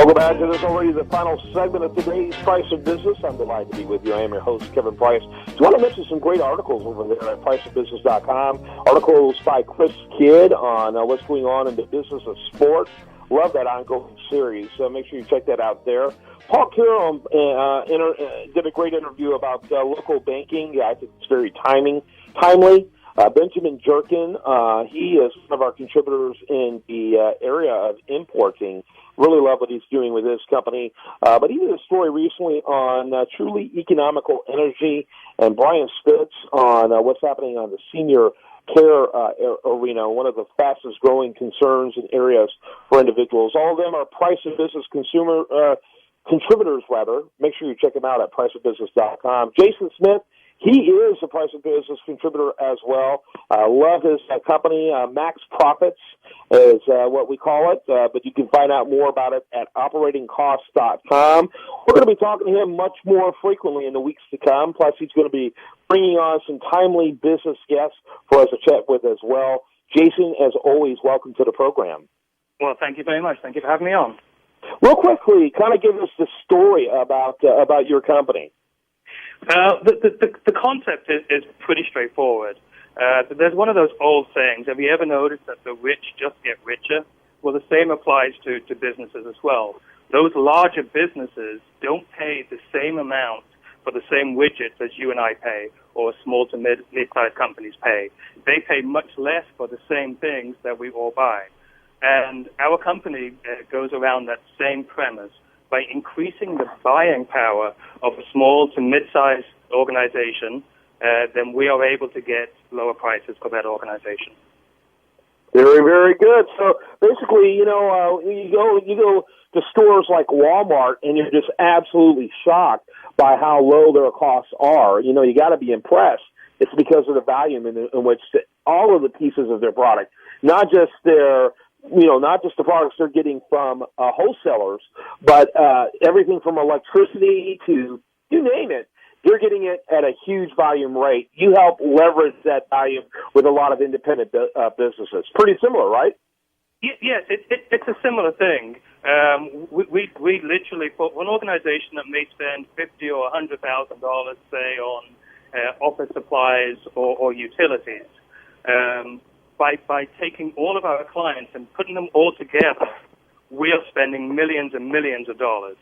Welcome back to this already the final segment of today's Price of Business. I'm delighted to be with you. I am your host, Kevin Price. Do you want to mention some great articles over there at priceofbusiness.com? Articles by Chris Kidd on what's going on in the business of sport. Love that ongoing series, so make sure you check that out there. Paul Carroll did a great interview about local banking. I think it's very timely. Benjamin Jerkin, he is one of our contributors in the area of importing. Really love what he's doing with his company. But he did a story recently on truly economical energy, and Brian Spitz on what's happening on the senior care arena, one of the fastest growing concerns and areas for individuals. All of them are Price of Business contributors, rather. Make sure you check them out at priceofbusiness.com. Jason Smith, he is a Price of Business contributor as well. Love his company. Max Profits is what we call it, but you can find out more about it at operatingcosts.com. We're going to be talking to him much more frequently in the weeks to come. Plus, he's going to be bringing on some timely business guests for us to chat with as well. Jason, as always, welcome to the program. Well, thank you very much. Thank you for having me on. Real quickly, kind of give us the story about your company. The concept is pretty straightforward. There's one of those old sayings. Have you ever noticed that the rich just get richer? Well, the same applies to businesses as well. Those larger businesses don't pay the same amount for the same widgets as you and I pay, or small to mid-sized companies pay. They pay much less for the same things that we all buy. And our company goes around that same premise. By increasing the buying power of a small to mid-sized organization, then we are able to get lower prices for that organization. Very, very good. So basically, you go to stores like Walmart, and you're just absolutely shocked by how low their costs are. You got to be impressed. It's because of the volume in which all of the pieces of their product, not just the products they're getting from wholesalers, but everything from electricity to, you name it, they're getting it at a huge volume rate. You help leverage that volume with a lot of independent businesses. Pretty similar, right? Yes, it's a similar thing. We literally, for an organization that may spend $50,000 or $100,000, say, on office supplies or utilities, by taking all of our clients and putting them all together, we are spending millions and millions of dollars.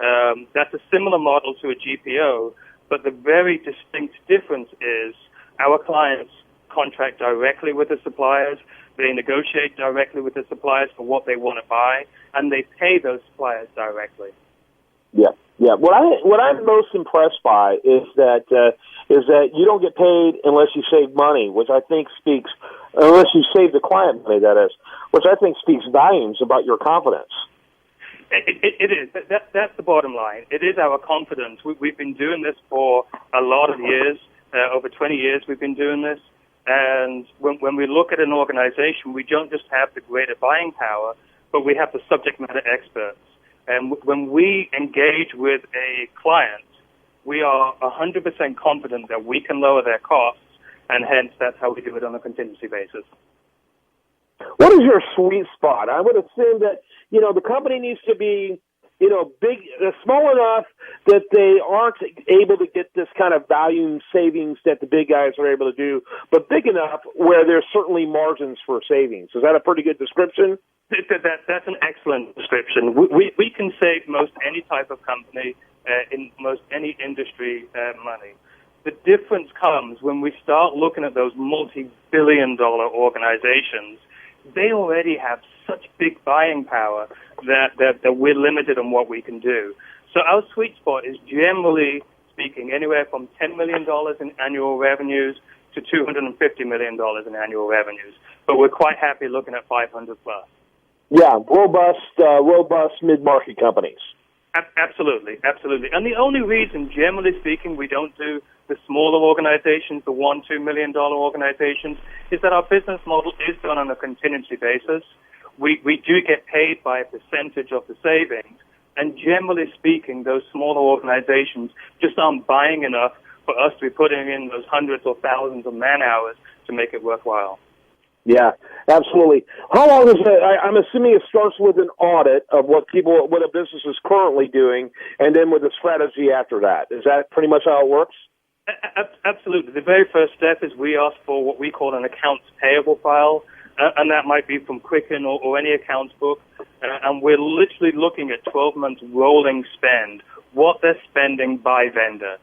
That's a similar model to a GPO, but the very distinct difference is our clients contract directly with the suppliers, they negotiate directly with the suppliers for what they want to buy, and they pay those suppliers directly. Yeah. What I'm most impressed by is that you don't get paid unless you save money, which I think speaks, unless you save the client money, that is, which I think speaks volumes about your confidence. It is. That's the bottom line. It is our confidence. We've been doing this for a lot of years, over 20 years we've been doing this, and when we look at an organization, we don't just have the greater buying power, but we have the subject matter experts. And when we engage with a client, we are 100% confident that we can lower their costs, and hence that's how we do it on a contingency basis. What is your sweet spot? I would assume that, the company needs to be, big, small enough that they aren't able to get this kind of volume savings that the big guys are able to do, but big enough where there's certainly margins for savings. Is that a pretty good description? That's an excellent description. We can save most any type of company in most any industry money. The difference comes when we start looking at those multi-billion-dollar organizations. They already have such big buying power that we're limited on what we can do. So our sweet spot is, generally speaking, anywhere from $10 million in annual revenues to $250 million in annual revenues. But we're quite happy looking at 500 plus. Yeah, robust mid-market companies. Absolutely. And the only reason, generally speaking, we don't do the smaller organizations, the $1-2 million organizations, is that our business model is done on a contingency basis. We do get paid by a percentage of the savings, and generally speaking, those smaller organizations just aren't buying enough for us to be putting in those hundreds or thousands of man hours to make it worthwhile. Yeah, absolutely. How long is it? I'm assuming it starts with an audit of what a business is currently doing, and then with a strategy after that. Is that pretty much how it works? Absolutely. The very first step is we ask for what we call an accounts payable file, and that might be from Quicken or any accounts book, and we're literally looking at 12 months rolling spend, what they're spending by vendor.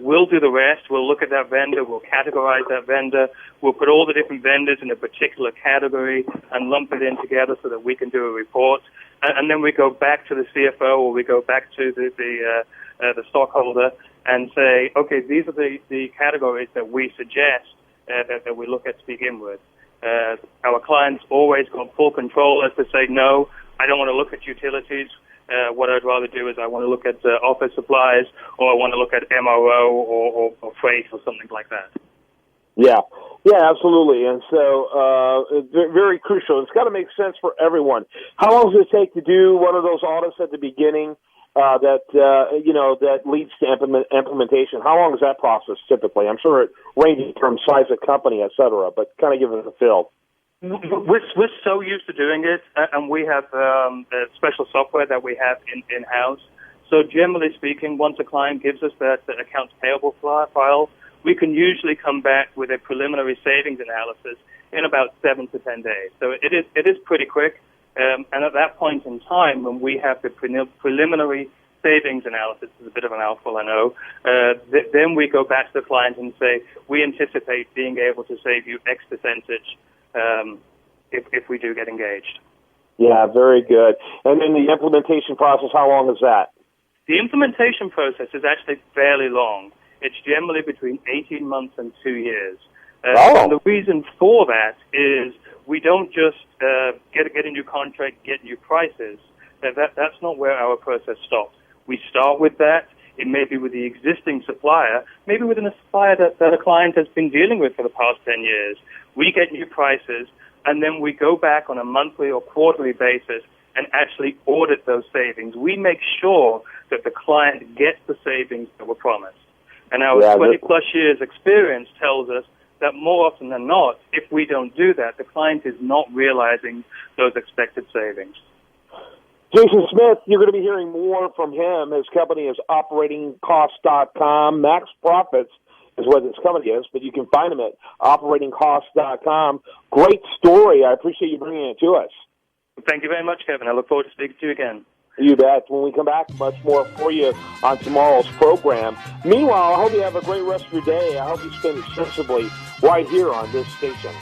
We'll do the rest. We'll look at that vendor. We'll categorize that vendor. We'll put all the different vendors in a particular category and lump it in together so that we can do a report. And then we go back to the CFO or we go back to the stockholder and say, okay, these are the categories that we suggest that we look at to begin with. Our clients always got full control as to say, no, I don't want to look at utilities. What I'd rather do is I want to look at office supplies, or I want to look at MRO or freight or something like that. Yeah, absolutely. And so very crucial. It's got to make sense for everyone. How long does it take to do one of those audits at the beginning that leads to implementation? How long is that process typically? I'm sure it ranges from size of company, et cetera, but kind of give us a feel. We're so used to doing it, and we have special software that we have in-house. So generally speaking, once a client gives us that accounts payable file, we can usually come back with a preliminary savings analysis in about 7 to 10 days. So it is pretty quick. And at that point in time, when we have the preliminary savings analysis, is a bit of an mouthful, I know, then we go back to the client and say, we anticipate being able to save you X percentage if we do get engaged. Yeah, very good. And then the implementation process, how long is that? The implementation process is actually fairly long. It's generally between 18 months and 2 years. And the reason for that is we don't just get a new contract, get new prices. That's not where our process stops. We start with that. It may be with the existing supplier, maybe with a supplier that a client has been dealing with for the past 10 years. We get new prices, and then we go back on a monthly or quarterly basis and actually audit those savings. We make sure that the client gets the savings that were promised. And our 20-plus years experience tells us that more often than not, if we don't do that, the client is not realizing those expected savings. Jason Smith, you're going to be hearing more from him. His company is OperatingCost.com. Max Profits is what his company is, but you can find him at OperatingCost.com. Great story. I appreciate you bringing it to us. Thank you very much, Kevin. I look forward to speaking to you again. You bet. When we come back, much more for you on tomorrow's program. Meanwhile, I hope you have a great rest of your day. I hope you spend it sensibly right here on this station.